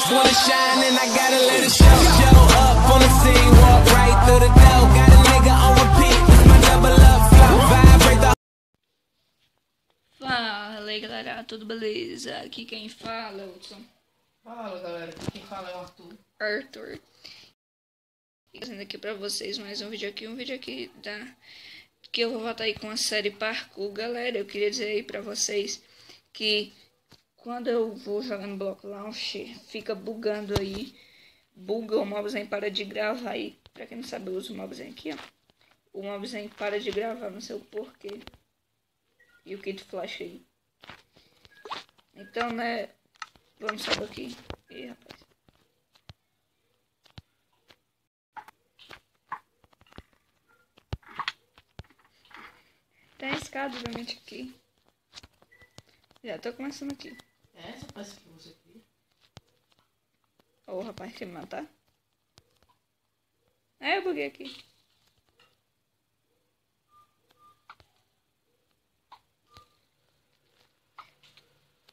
just wanna shine and I gotta let it show. Show up on the scene, walk right through the door. Got a nigga on repeat, it's my double up flow. Vibrate the... Fala aí galera, tudo beleza? Aqui quem fala é o Hudson. Fala galera, aqui quem fala é o Arthur. E trazendo aqui pra vocês mais um vídeo aqui que eu vou voltar aí com a série Parkour. Galera, eu queria dizer aí pra vocês que quando eu vou jogando Block Launch, fica bugando aí. Buga, o mobzinho para de gravar aí. Pra quem não sabe, eu uso o mobzinho aqui, ó. O mobzinho para de gravar, não sei o porquê. E o kit flash aí. Então, né, vamos sair daqui. Ih, rapaz. Tem a escada obviamente aqui. Já tô começando aqui. É essa peça que você queria? Ô, rapaz, quer me matar? É, eu buguei aqui.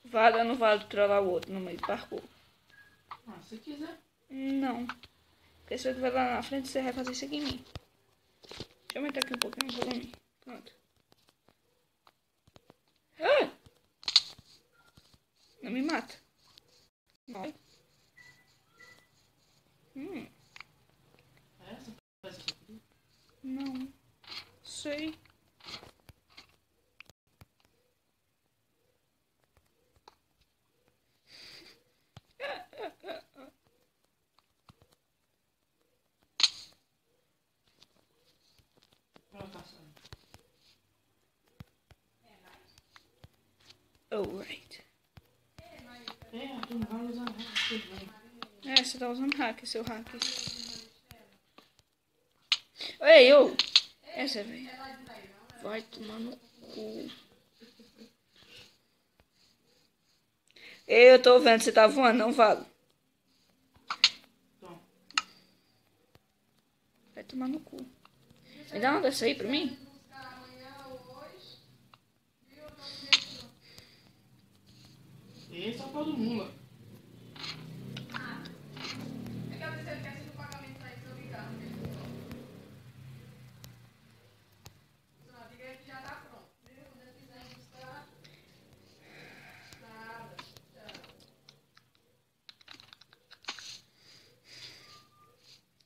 Vale ou não vale trollar o outro no meio do parkour? Ah, se quiser. Não. Porque se eu estiver lá na frente, você vai fazer isso aqui em mim. Deixa eu aumentar aqui um pouquinho o volume. Pronto. Ah! Não me mata. Vai. É essa peça que você queria? Não. Sei. Pronto, tá saindo. Alright. É, tu não vai usar nada. É, você tá usando hack, seu hack. Ei, eu! Essa, velho. Vai tomar no cu. Eu tô vendo, você tá voando, não vale. Então, Vai tomar no cu. Me dá uma dessa aí pra mim? esse é o pau do mula.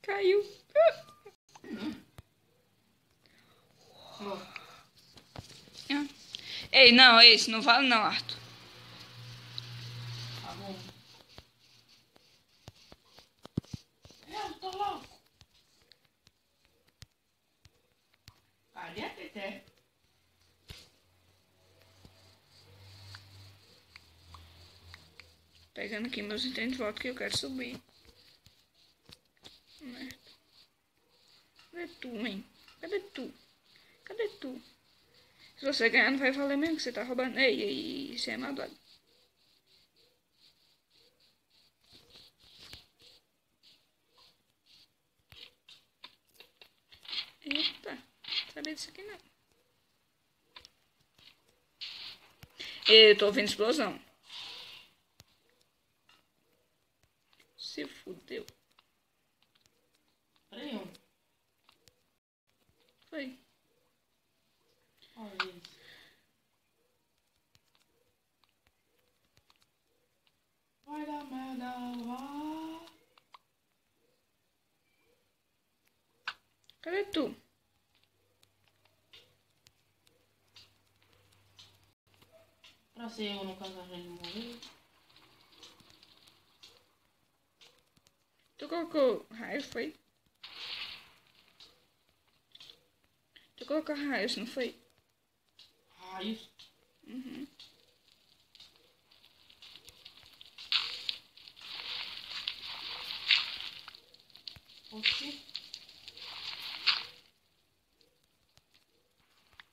Caiu. Ó, Ei, não, esse não vale não, Arthur. tá bom. Eu tô louco. Cadê a Teté? Pegando aqui meus itens de volta que eu quero subir. Merda. Cadê tu, hein? Cadê tu? Cadê tu? Se você ganhar, não vai valer mesmo que você tá roubando. Ei, isso é maldade. Eita, sabia disso aqui não. Eu tô ouvindo explosão. Se fudeu. Peraí, ó. Foi. Olha isso. Vai dar merda, vai. Cadê tu? Pra ser eu no caso a gente morrer. Tu colocou raio, foi? Tu colocou raios, não foi? Raios. Uhum. Oxi.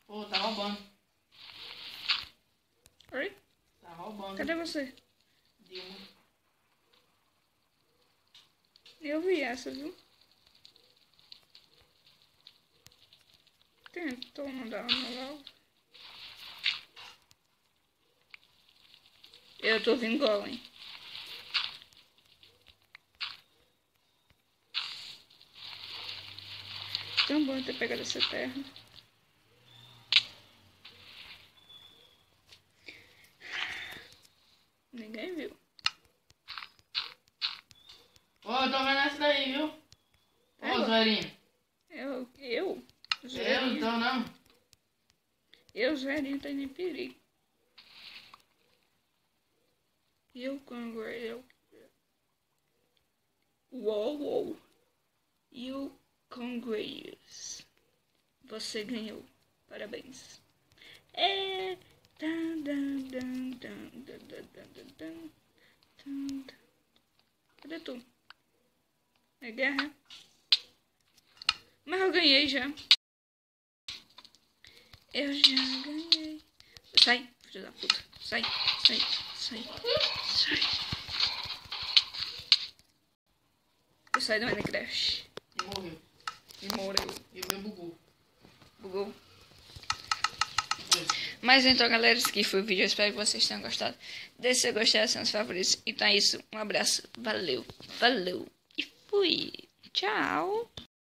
Pô, tá roubando. Oi? Tá roubando. Cadê você? Dilma. Eu vi essa, viu? Tentou mandar uma logo. Eu tô ouvindo golem. tão bom ter pegado essa terra. Ninguém viu. Ô, eu tô vendo essa daí, viu? Ô, Zerinho. Eu? Eu então não. Eu, Zerinho, tô nem perigo. Eu, Congress. Uou. You, Congress. Você ganhou. Parabéns. É. Cadê tu? É guerra. Mas eu ganhei já. Eu já ganhei. Sai, filho da puta. Sai. Eu saí do Minecraft. E morreu. E morreu. E o meu Bugou. Mas então, galera, esse aqui foi o vídeo. Eu espero que vocês tenham gostado. Deixe seu gostado, seus favoritos. Então é isso. Um abraço. Valeu. Falou. E fui. Tchau.